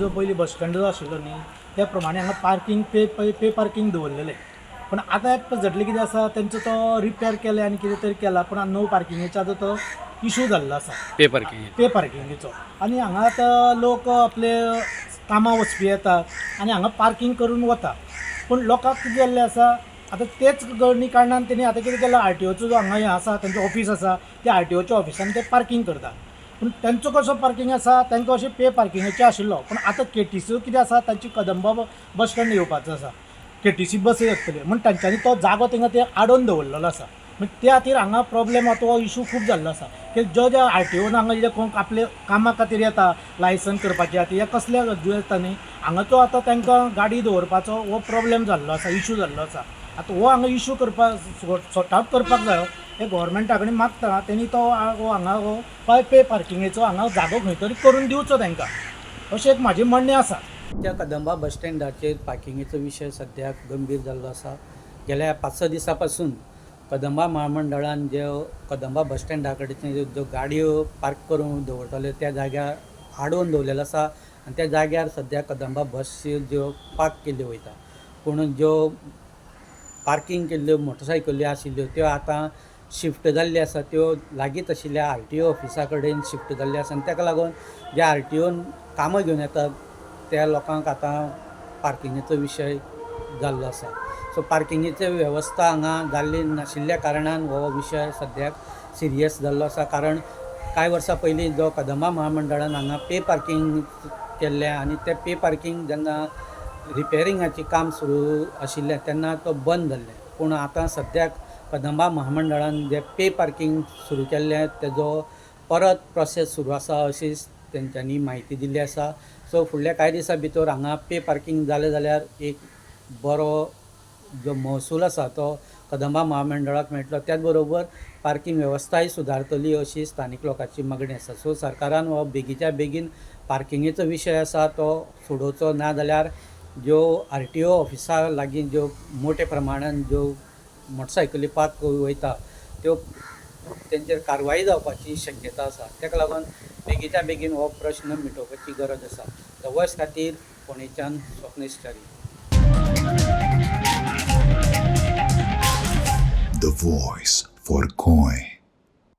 जो पयलीं bus stand जो आशिल्लो न्ही त्या प्रमाणे हांगा पार्किंग पे पार्किंग दवरलेलें. पण आतां प्रेझेंटली कितें आसा तेंचो तो रिपेर केले आनी कितें तरी केला पूण नो पार्किंगेचो आतां तो इशू जाल्लो आसा पे पार्किंगेचो. आनी हांगा आतां लोक आपले कामां वचपी येतात आनी हांगा पार्किंग करून वता. पूण लोकांक कितें जाल्लें आसा आतां तेच गरणी कारणान तेणी आतां कितें केलां RTOचो जो हांगा हें आसा तेंचें ऑफिस आसा त्या RTOच्या ऑफिसान ते पार्किंग करता. पूण तेंचो कसो पार्किंग आसा तांकां अशें पे पार्किंगाचें आशिल्लो. पूण आतां KTC कितें आसा तांची कदंबा बस स्टँड येवपाचो आसा KTC बस येतले म्हण तांच्यांनी तो जागो थिंगा ते आडोवन दवरलेलो आसा. त्या खातीर हांगा प्रॉब्लेम आसा तो इशू खूब जाल्लो आसा की ज्यो RTOन हांगा जे कोण आपले कामा खातीर येता लायसन करपाचे खातीर या कसल्या गरजो येता न्ही हांगाचो आतां तांकां गाडी दवरपाचो हो प्रॉब्लेम जाल्लो आसा इशू जाल्लो आसा. आतां हो हांगा इशू करपाक सॉर्ट आवट करपाक जायो हे गव्हर्मेंटा कडेन मागता तेणी तो हांगा हो पे पार्किंगेचो हांगा जागो खंय तरी करून दिवचो तांकां अशें एक म्हाजें म्हणणें आसा. त्या कदंबा बस स्टँडाचेर पार्किंगेचो विशय सद्याक गंभीर जाल्लो आसा. गेल्या 5-6 दिसां पासून कदंबा महामंडळान ज्यो कदंबा बस स्टँडा कडेन ज्यो गाडयो पार्क करून दवरताल्यो त्या जाग्यार आडोवन दवरलेलो आसा आनी त्या जाग्यार सद्याक कदंबा बसी ज्यो पार्क केल्ल्यो वयता. पूण ज्यो पार्किंग केल्ल्यो मोटरसायकली आशिल्ल्यो त्यो आतां शिफ्ट जाल्ल्यो आसा त्यो लागींच आशिल्ल्या RTO ऑफिसा कडेन शिफ्ट जाल्ल्यो आसा आनी ताका लागून जे RTOन कामां घेवन येतात त्या लोकांक आतां पार्किंगेचो विशय जाल्लो आसा. सो पार्किंगेची वेवस्था हांगा जाल्ली नाशिल्ल्या कारणान हो विशय सद्याक सिरियस जाल्लो आसा. कारण कांय वर्सां पयलीं जो कदंबा महामंडळान हांगा पे पार्किंग केल्लें आनी तें पे पार्किंग जेन्ना रिपेरिंगाचें काम सुरू आशिल्लें तेन्ना तो बंद जाल्लें. पूण आतां सद्याक कदंबा महामंडळान जें पे पार्किंग सुरू केल्लें तेजो परत प्रोसेस सुरू आसा अशी तेंच्यांनी म्हायती दिल्ली आसा. सो फुडल्या कांय दिसां भितर हांगा पे पार्किंग जालें जाल्यार एक बरो जो महसूल आसा तो कदंबा महामंडळाक मेळटलो. त्याच बरोबर पार्किंग वेवस्थाय सुदारतली अशी स्थानीक लोकांची मागणी आसा. सो सरकारान हो बेगीच्या बेगीन पार्किंगेचो विशय आसा तो सोडोवचो ना जाल्यार ज्यो RTO ऑफिसा लागीं ज्यो मोठ्या प्रमाणान ज्यो मोटरसायकली पार्क वयता त्यो तेंचेर कारवाई जावपाची शक्यता आसा. ताका लागून बेगीच्या बेगीन हो प्रश्न मिटोवपाची गरज आसा. द वॉयस खातीर फोंडेच्यान Swapnesh Chari. The voice for Goy.